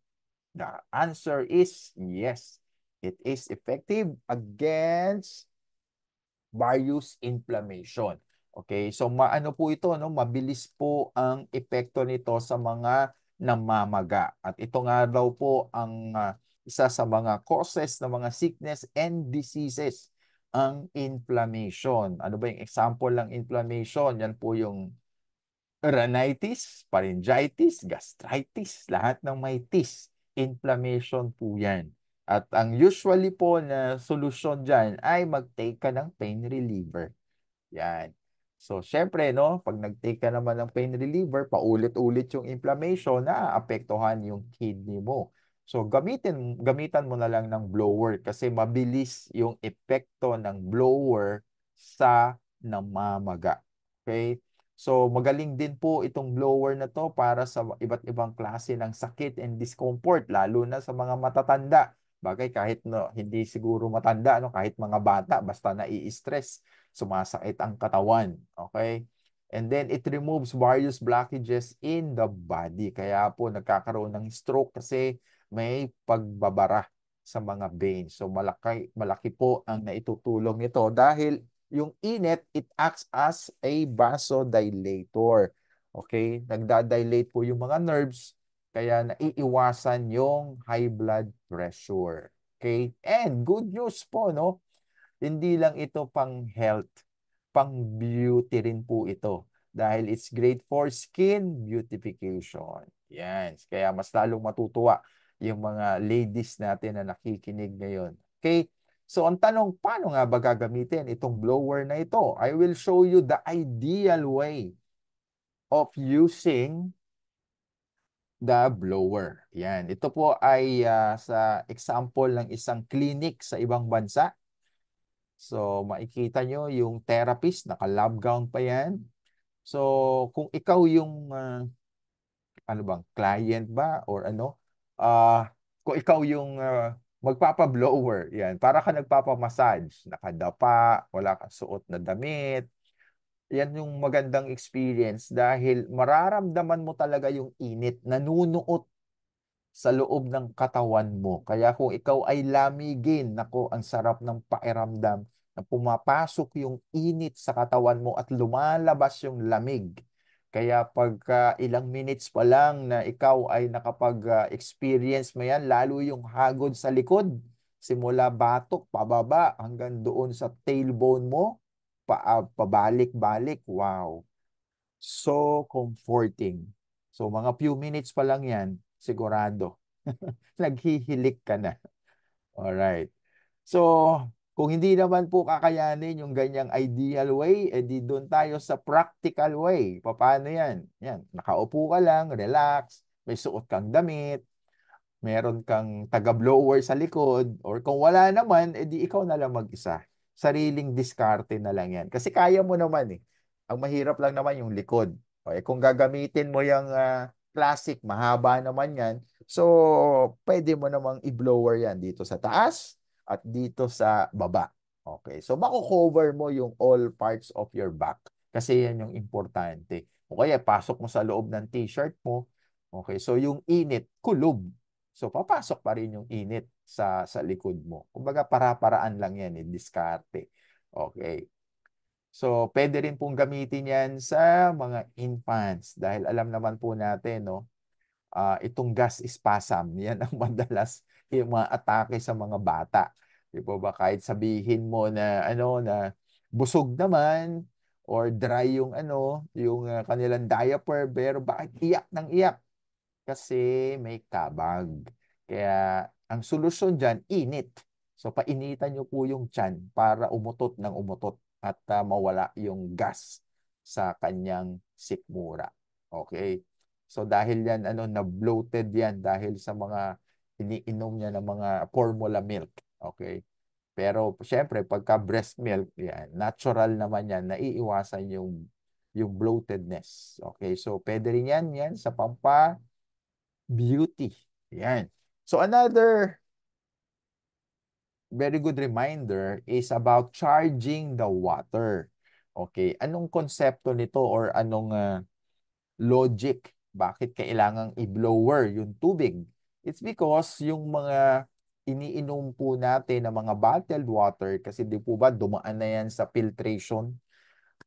The answer is yes. It is effective against various inflammation. Okay, so maano po ito, no? Mabilis po ang epekto nito sa mga namamaga. At ito nga daw po ang isa sa mga causes ng mga sickness and diseases, ang inflammation. Ano ba yung example ng inflammation? Yan po yung rhinitis, pharyngitis, gastritis, lahat ng may tis, inflammation po yan. At ang usually po na solusyon dyan ay mag-take ka ng pain reliever. Yan. So, syempre, no, pag nag-take ka naman ng pain reliever, paulit-ulit yung inflammation, naaapektuhan yung kidney mo. So, gamitan mo na lang ng blower kasi mabilis yung epekto ng blower sa namamaga. Okay? So, magaling din po itong blower na to para sa iba't ibang klase ng sakit and discomfort, lalo na sa mga matatanda. Bagay kahit no, hindi siguro matanda, no, kahit mga bata, basta nai-stress, sumasakit ang katawan. Okay? And then it removes various blockages in the body. Kaya po nagkakaroon ng stroke kasi may pagbabara sa mga veins. So malaki po ang naitutulong nito dahil yung init, it acts as a vasodilator. Okay? Nagdadilate po yung mga nerves kaya naiiwasan yung high blood pressure. Okay? And good news po, no? Hindi lang ito pang health, pang beauty rin po ito. Dahil it's great for skin beautification. Yan. Kaya mas lalong matutuwa yung mga ladies natin na nakikinig ngayon. Okay? So, ang tanong, paano nga ba gagamitin itong blower na ito? I will show you the ideal way of using the blower. Yan. Ito po ay sa example ng isang clinic sa ibang bansa. So, makikita nyo yung therapist, naka-lab gown pa yan. So, kung ikaw yung, ano bang, client ba or ano, kung ikaw yung magpapa-blower, yan, para ka nagpapa-massage, nakadapa, wala kang suot na damit, yan yung magandang experience dahil mararamdaman mo talaga yung init, nanunuot sa loob ng katawan mo. Kaya kung ikaw ay lamigin, nako, ang sarap ng pakiramdam na pumapasok yung init sa katawan mo at lumalabas yung lamig. Kaya pagka ilang minutes pa lang na ikaw ay nakapag-experience mo yan, lalo yung hagod sa likod, simula batok, pababa, hanggang doon sa tailbone mo, pabalik-balik. Wow. So comforting. So mga few minutes pa lang yan, sigurado. Naghihilik ka na. Alright. So, kung hindi naman po kakayanin yung ganyang ideal way, edi doon tayo sa practical way. Paano yan? Yan, nakaupo ka lang, relax, may suot kang damit, meron kang taga-blower sa likod, or kung wala naman, edi ikaw na lang mag-isa. Sariling diskarte na lang yan. Kasi kaya mo naman eh. Ang mahirap lang naman yung likod. O, kung gagamitin mo yung classic, mahaba naman yan, so pwede mo namang i-blower yan dito sa taas at dito sa baba. Okay, so mako-cover mo yung all parts of your back. Kasi yan yung importante. O kaya pasok mo sa loob ng t-shirt mo. Okay, so yung init, kulob. So, papasok pa rin yung init sa likod mo. Kumbaga, para-paraan lang yan, diskarte. Okay. So, pwede rin pong gamitin yan sa mga infants dahil alam naman po natin, no, itong gas spasm, yan ang madalas yung mga atake sa mga bata. Di po ba? Kahit sabihin mo na, na busog naman or dry yung, kanilang diaper, pero bakit iyak ng iyak? Kasi may kabag. Kaya ang solusyon dyan, init. So painitan nyo po yung tiyan para umutot ng umutot at mawala yung gas sa kanyang sikmura. Okay? So dahil yan, na-bloated yan dahil sa mga iniinom niya ng mga formula milk. Okay? Pero syempre, pagka breast milk, yan, natural naman yan, naiiwasan yung bloatedness. Okay? So pwede rin yan sa beauty. Yan. So another very good reminder is about charging the water. Okay, anong konsepto nito or anong logic? Bakit kailangang i-blower yung tubig? It's because yung mga iniinom po natin na mga bottled water, kasi di po ba dumaan na yan sa filtration.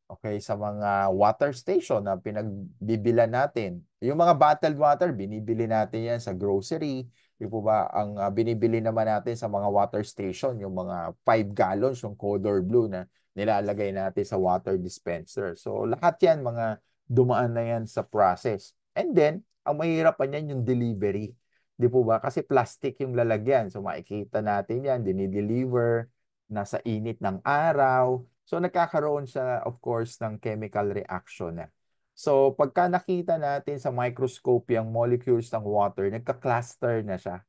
Okay, sa mga water station na pinagbibilan natin. Yung mga bottled water, binibili natin yan sa grocery. Yung po ba, ang binibili naman natin sa mga water station, yung mga 5 gallons, yung color blue na nilalagay natin sa water dispenser. So, lahat yan, mga dumaan na yan sa process. And then, ang mahirap pa niyan yung delivery. Di po ba? Kasi plastic yung lalagyan. So, makikita natin yan, dinideliver, nasa init ng araw. So nagkakaroon siya of course ng chemical reaction na. So pagka nakita natin sa microscope yung molecules ng water, nagka-cluster na siya.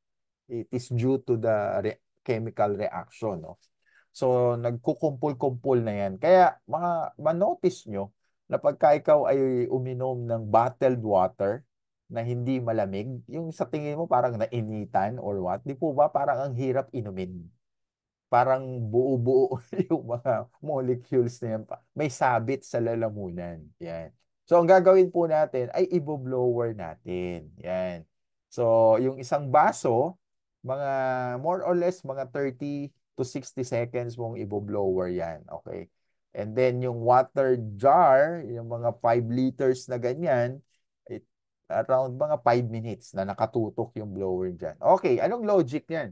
It is due to the chemical reaction, no? So nagkukumpul-kumpul na yan. Kaya ma-notice nyo na pagka ikaw ay uminom ng bottled water na hindi malamig, yung sa tingin mo parang nainitan or what, di po ba parang ang hirap inumin? Parang buo-buo yung mga molecules na yan. May sabit sa lalamunan. Yan. So, ang gagawin po natin ay i-blower natin. Yan. So, yung isang baso, mga more or less mga 30 to 60 seconds mong i-blower yan. Okay. And then, yung water jar, yung mga 5 liters na ganyan, around mga 5 minutes na nakatutok yung blower dyan. Okay, anong logic yan?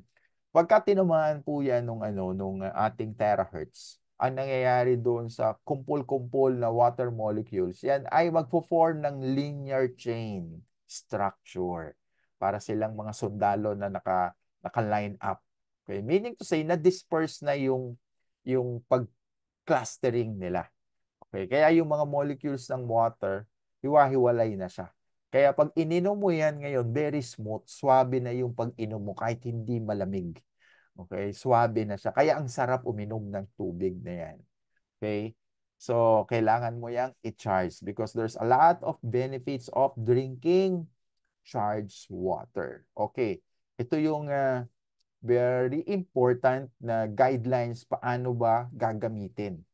Pagka tinamaan po yan nung ating terahertz, ang nangyayari doon sa kumpul-kumpul na water molecules, yan ay magpo-form ng linear chain structure para silang mga sundalo na naka-line up. Okay? Meaning to say, na-disperse na yung pag-clustering nila. Okay? Kaya yung mga molecules ng water, hiwa-hiwalay na siya. Kaya pag ininom mo yan ngayon, very smooth, swabe na yung pag-inom mo kahit hindi malamig. Okay, swabe na siya. Kaya ang sarap uminom ng tubig na yan. Okay? So, kailangan mo yang i-charge because there's a lot of benefits of drinking charged water. Okay. Ito yung very important na guidelines paano ba gagamitin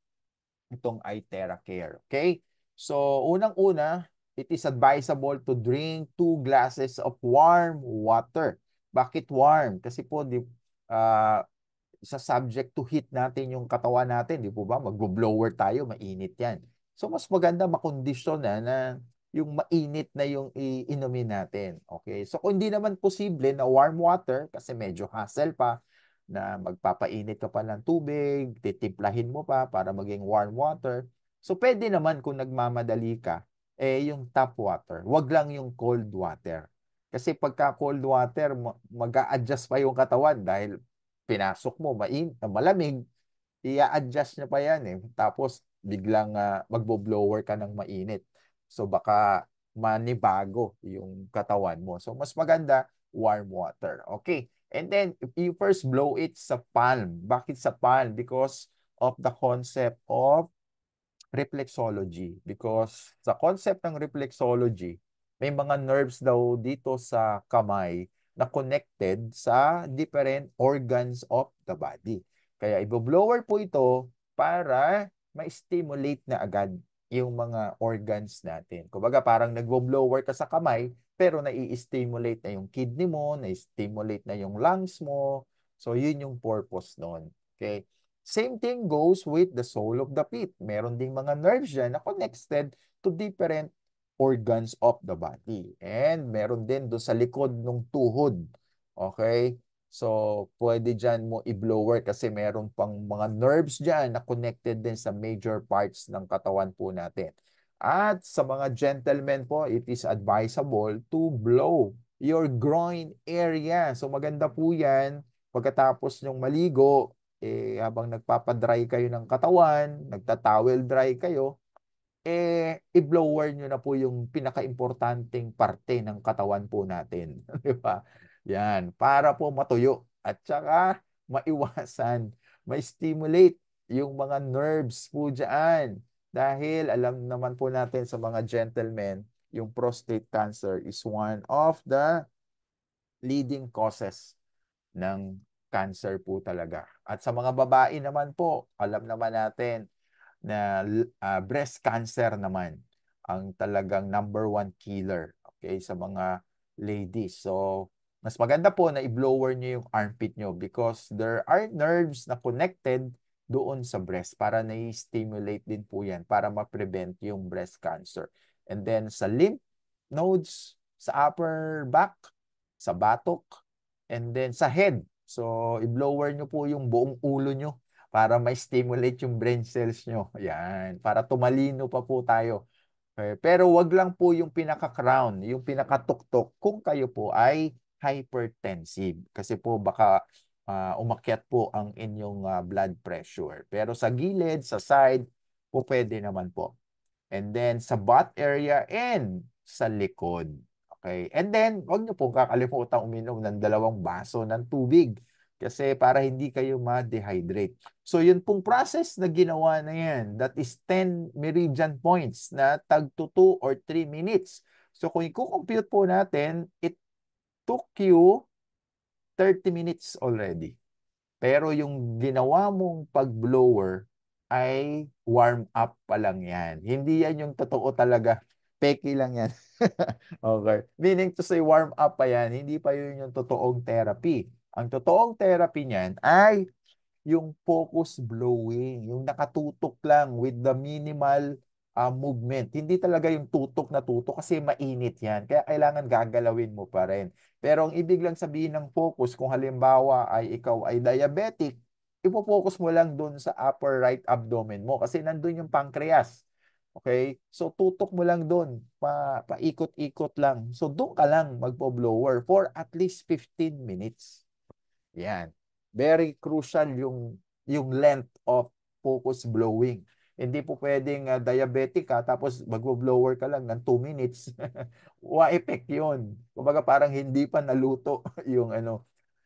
itong iTerra Care. Okay? So, unang-una, it is advisable to drink 2 glasses of warm water. Bakit warm? Kasi po, uh, sa subject to heat natin yung katawan natin, di po ba? Mag-blower tayo, mainit yan. So, mas maganda makondisyon na yung mainit na yung iinumin natin. Okay? So, kung hindi naman posible na warm water, kasi medyo hassle pa, na magpapainit ka pa ng tubig, titimplahin mo pa para maging warm water. So, pwede naman kung nagmamadali ka, yung tap water. Wag lang yung cold water. Kasi pagka cold water, mag-a-adjust pa yung katawan dahil pinasok mo, malamig, i-adjust niya pa yan eh. Tapos biglang magbo-blower ka ng mainit. So baka manibago yung katawan mo. So mas maganda warm water. Okay. And then if you first blow it sa palm. Bakit sa palm? Because of the concept of reflexology because sa concept ng reflexology, may mga nerves daw dito sa kamay na connected sa different organs of the body. Kaya i-blower po ito para ma-stimulate na agad yung mga organs natin. Kumbaga parang nagbo-blower ka sa kamay pero nai-stimulate na yung kidney mo, nai-stimulate na yung lungs mo. So yun yung purpose nun. Okay? Same thing goes with the sole of the feet. Meron ding mga nerves dyan na connected to different organs of the body. And meron din doon sa likod ng tuhod. Okay? So, pwede dyan mo i-blower kasi meron pang mga nerves dyan na connected din sa major parts ng katawan po natin. At sa mga gentlemen po, it is advisable to blow your groin area. So, maganda po yan pagkatapos nyong maligo, habang nagpapadry kayo ng katawan, nagta-towel dry kayo, i-blower nyo na po yung pinaka-importanting parte ng katawan po natin. Di ba? Yan, para po matuyo at saka maiwasan, ma-stimulate yung mga nerves po dyan. Dahil alam naman po natin sa mga gentlemen, yung prostate cancer is one of the leading causes ng cancer po talaga. At sa mga babae naman po, alam naman natin na breast cancer naman ang talagang number one killer, okay, sa mga ladies. So, mas maganda po na i-blower nyo yung armpit nyo because there are nerves na connected doon sa breast para na-stimulate din po yan para ma-prevent yung breast cancer. And then sa lymph nodes, sa upper back, sa batok, and then sa head. So, i-blower nyo po yung buong ulo nyo para ma-stimulate yung brain cells nyo. Yan, para tumalino pa po tayo. Okay. Pero wag lang po yung pinaka-crown, yung pinaka-tuktok kung kayo po ay hypertensive. Kasi po baka umakyat po ang inyong blood pressure. Pero sa gilid, sa side, po pwede naman po. And then sa butt area and sa likod. Okay. And then, huwag niyo po kakalimutan uminom ng 2 baso ng tubig kasi para hindi kayo ma-dehydrate. So, yun pong process na ginawa na yan, that is 10 meridian points na tag to 2 or 3 minutes. So, kung i-compute po natin, it took you 30 minutes already. Pero yung ginawa mong pag-blower ay warm up pa lang yan. Hindi yan yung totoo talaga. Peke lang yan. Okay. Meaning to say warm up pa yan, hindi pa yun yung totoong therapy. Ang totoong therapy niyan ay yung focus blowing, yung nakatutok lang with the minimal movement. Hindi talaga yung tutok na tutok kasi mainit yan. Kaya kailangan gagalawin mo pa rin. Pero ang ibig lang sabihin ng focus, kung halimbawa ay ikaw ay diabetic, ipo-focus mo lang doon sa upper right abdomen mo kasi nandun yung pancreas. Okay? So tutok mo lang doon, paikot-ikot lang. So doon ka lang magpo-blower for at least 15 minutes. Yan. Very crucial yung length of focus blowing. Hindi po pwedeng diabetic ka tapos magbo-blower ka lang ng 2 minutes. Wa effect 'yun. Kumbaga parang hindi pa naluto yung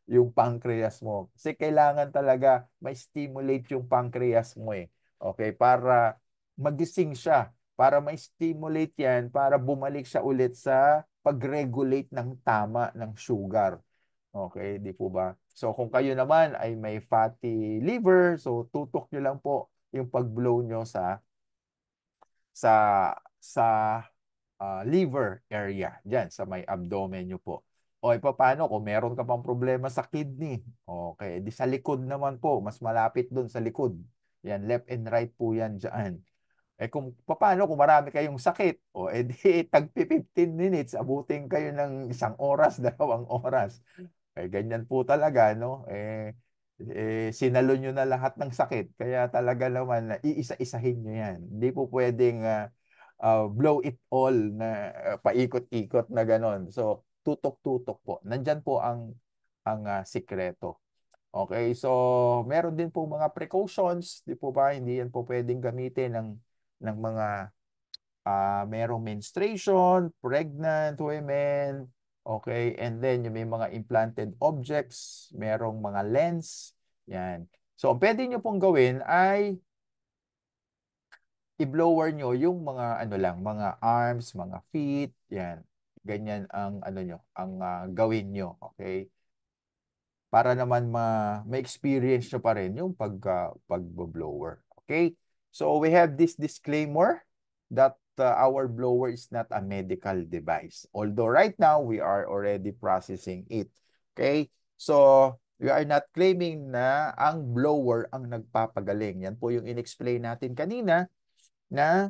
yung pancreas mo. Kasi kailangan talaga ma-stimulate yung pancreas mo eh. Okay, para magising siya, para ma-stimulate 'yan, para bumalik siya ulit sa pag-regulate ng tama ng sugar. Okay, di po ba? So kung kayo naman ay may fatty liver, so tutok nyo lang po yung pag-blow nyo sa sa liver area, diyan sa may abdomen nyo po. O paano kung meron ka pang problema sa kidney? Okay, di sa likod naman po, mas malapit doon sa likod. Yan, left and right po yan diyan. Kung paano kung marami kayong sakit, o edi tagpi 15 minutes, abutin kayo ng 1 oras, 2 oras. Ganyan po talaga, no? sinalo nyo na lahat ng sakit. Kaya talaga naman, iisa-isahin nyo yan. Hindi po pwedeng blow it all na paikot-ikot na ganon. So, tutok-tutok po. Nandyan po ang sikreto. Okay, so meron din po mga precautions, di po ba? Hindi yan po pwedeng gamitin ng mga merong menstruation, pregnant women, okay? And then yung may mga implanted objects, merong mga lens, yan. So, ang pwede nyo pong gawin ay i-blower nyo yung mga ano lang, mga arms, mga feet, yan. Ganyan ang ano nyo, ang gawin nyo, okay? Para naman ma-experience nyo pa rin yung pag-blower. Okay? So we have this disclaimer that our blower is not a medical device. Although right now we are already processing it. Okay? So we are not claiming na ang blower ang nagpapagaling. Yan po yung in-explain natin kanina na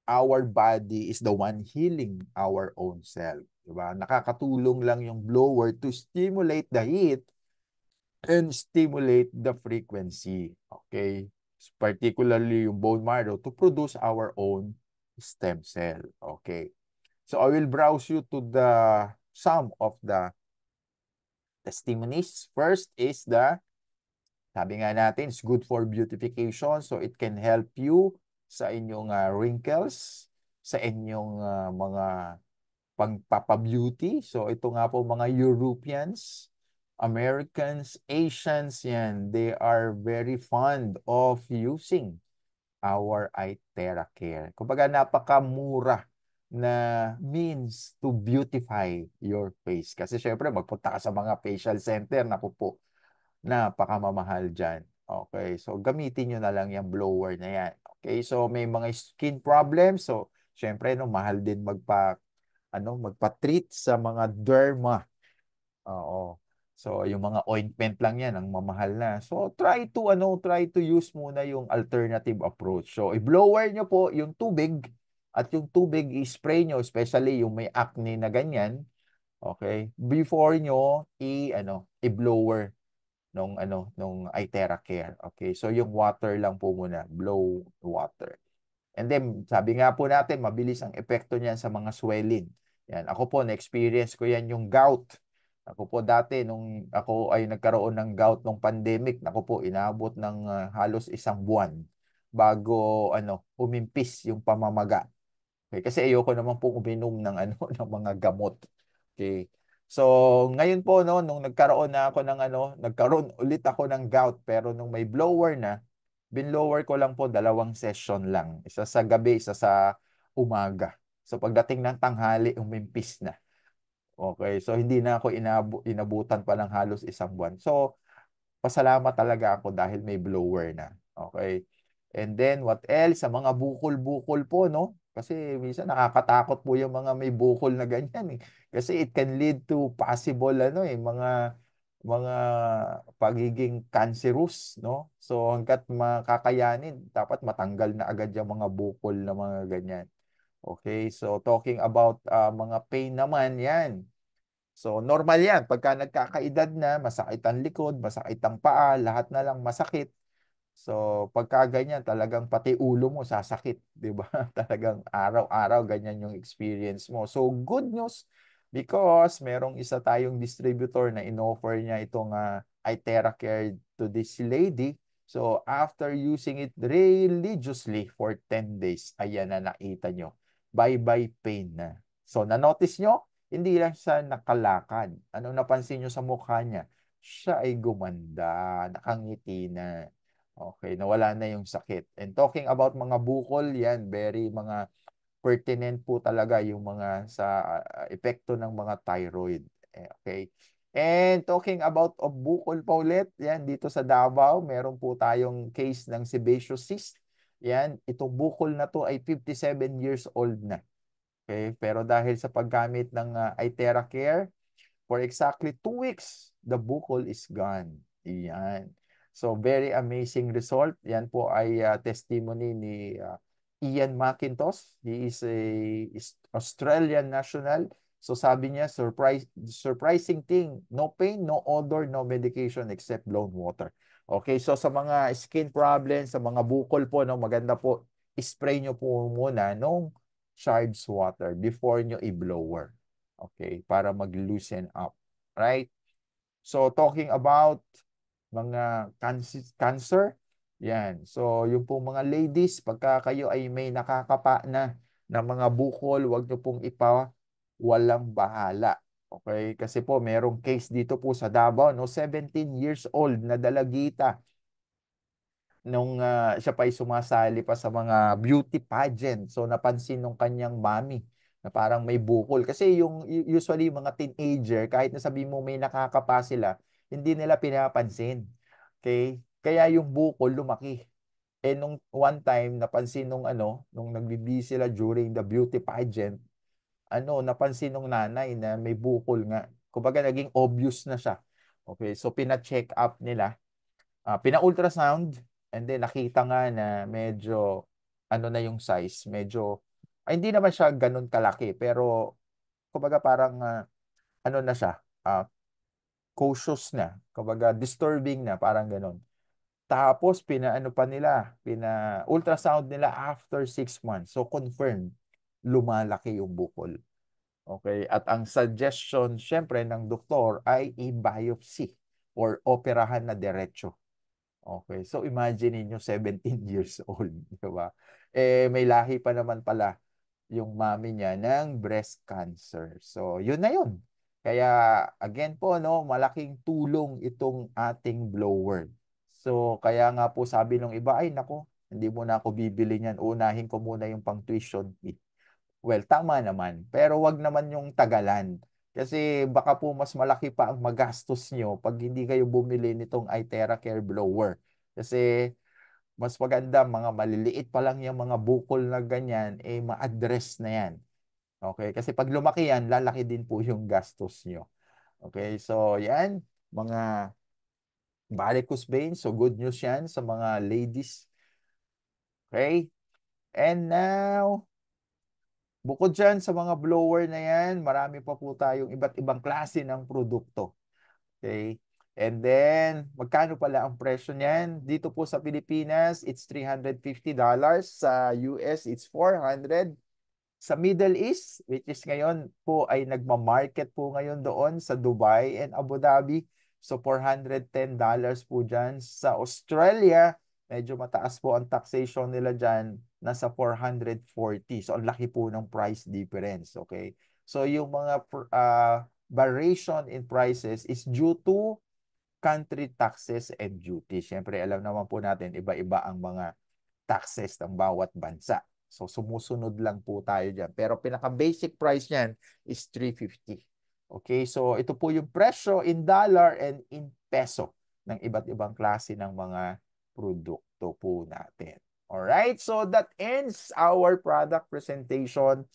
our body is the one healing our own self. Diba? Nakakatulong lang yung blower to stimulate the heat and stimulate the frequency. Okay? Particularly yung bone marrow to produce our own stem cell. Okay? So I will browse you to the some of the testimonies. First is sabi nga natin, it's good for beautification. So it can help you sa inyong wrinkles, sa inyong mga pagpapabeauty. So ito nga po mga Europeans, Americans, Asians, yan, they are very fond of using our iTera Care. Kumbaga napakamura na means to beautify your face. Kasi syempre magpunta ka sa mga facial center, naku po, napakamamahal dyan. Okay, so gamitin nyo na lang yung blower na yan. Okay, so may mga skin problems. So, syempre, no, mahal din magpa-treat sa mga derma. Oo. So, yung mga ointment lang yan, ang mamahal na. So, try to use muna yung alternative approach. So, i-blower nyo po yung tubig at yung tubig i-spray nyo, especially yung may acne na ganyan. Okay? Before nyo i-blower nung iTera Care. Okay, so yung water lang po muna, blow water. And then, sabi nga po natin, mabilis ang epekto niyan sa mga swelling. Yan, ako po, na-experience ko yan yung gout. Ako po dati, nung ako ay nagkaroon ng gout nung pandemic, ako po, inabot ng halos 1 buwan bago umimpis yung pamamaga. Okay, kasi ayoko naman po uminom ng ng mga gamot. Okay. So, ngayon po nung nagkaroon ulit ako ng gout pero nung may blower na, binlower ko lang po 2 session lang. Isa sa gabi, isa sa umaga. So pagdating ng tanghali, umimpis na. Okay, so hindi na ako inabutan pa ng halos 1 buwan. So pasalamat talaga ako dahil may blower na. Okay. And then what else? Sa mga bukol-bukol po, no? Kasi minsan nakakatakot po yung mga may bukol na ganyan eh. Kasi it can lead to possible mga pagiging cancerous, no? So hangga't makakayanin, dapat matanggal na agad yung mga bukol na mga ganyan. Okay, so talking about mga pain naman, yan. So, normal yan. Pagka nagkakaedad na, masakit ang likod, masakit ang paa, lahat na lang masakit. So, pagka ganyan, talagang pati ulo mo sasakit, di ba? Talagang araw-araw ganyan yung experience mo. So, good news because merong isa tayong distributor na inoffer niya itong iTera Care to this lady. So, after using it religiously for 10 days, ayan na nakita nyo. Bye-bye pain na. So, na-notice nyo? Hindi lang siya nakalakad. Ano napansin nyo sa mukha niya? Siya ay gumanda, nakangiti na. Okay, nawala na yung sakit. And talking about mga bukol, yan, very mga pertinent po talaga yung mga sa epekto ng mga thyroid. Okay. And talking about of bukol pa ulit, yan, dito sa Davao, meron po tayong case ng sebaceous cyst. Yan, itong bukol na to ay 57 years old na. Okay, pero dahil sa paggamit ng iTera Care, for exactly 2 weeks, the bukol is gone. Yan. So, very amazing result. Yan po ay testimony ni Ian McIntosh. He is a Australian national. So sabi niya, surprising thing, no pain, no odor, no medication except blown water. Okay, so sa mga skin problems, sa mga bukol po, no, maganda po, spray nyo po muna nung shards water before nyo i-blower. Okay, para mag-loosen up. Right? So talking about mga cancer, yan. So yung pong mga ladies, pagka kayo ay may nakakapa na mga bukol, wag nyo pong walang bahala. Okay? Kasi po merong case dito po sa Davao, no, 17 years old na dalagita nung siya pa ay sumasali pa sa mga beauty pageant. So napansin nung kanyang mami na parang may bukol. Kasi yung usually mga teenager, kahit na sabi mo may nakakapa sila, hindi nila pinapansin. Okay? Kaya yung bukol lumaki. Eh nung one time napansin nung nung nagbibihis sila during the beauty pageant, napansin nung nanay na may bukol nga. Kumbaga naging obvious na siya. Okay, so pina-check up nila, pina-ultrasound, and then nakita nga na medyo na yung size, medyo hindi naman siya ganun kalaki, pero kumbaga parang na siya, cautious na, kumbaga disturbing na, parang ganun. Tapos pina-ultrasound nila after 6 months. So confirmed, lumalaki yung bukol. Okay? At ang suggestion syempre ng doktor ay i-biopsy or operahan na diretso. Okay. So imagine niyo 17 years old, di ba? Eh may lahi pa naman pala yung mami niya ng breast cancer. So yun na yun. Kaya again po no, malaking tulong itong ating blower. So kaya nga po sabi nung iba, ay nako, hindi mo na ako bibili niyan. Unahin ko muna yung pang tuition fee. Well, tama naman. Pero wag naman yung tagalan. Kasi baka po mas malaki pa ang magastos nyo pag hindi kayo bumili nitong iTerra Care Blower. Kasi mas maganda, mga maliliit pa lang yung mga bukol na ganyan, eh ma-address na yan. Okay? Kasi pag lumaki yan, lalaki din po yung gastos nyo. Okay? So, yan. Mga varicose veins. So, good news yan sa mga ladies. Okay? And now, bukod dyan sa mga blower na yan, marami pa po tayong iba't ibang klase ng produkto. Okay? And then, magkano pala ang presyo niyan? Dito po sa Pilipinas, it's $350. Sa US, it's 400. Sa Middle East, which is ngayon po ay nagma-market po ngayon doon sa Dubai and Abu Dhabi. So $410 po dyan. Sa Australia, medyo mataas po ang taxation nila dyan. Nasa 440. So ang laki po ng price difference. Okay? So yung mga variation in prices is due to country taxes and duties. Siyempre, alam naman po natin, iba-iba ang mga taxes ng bawat bansa. So, sumusunod lang po tayo dyan. Pero pinaka-basic price niyan is 350. Okay, so ito po yung presyo in dollar and in peso ng iba't ibang klase ng mga produkto po natin. Alright, so that ends our product presentation.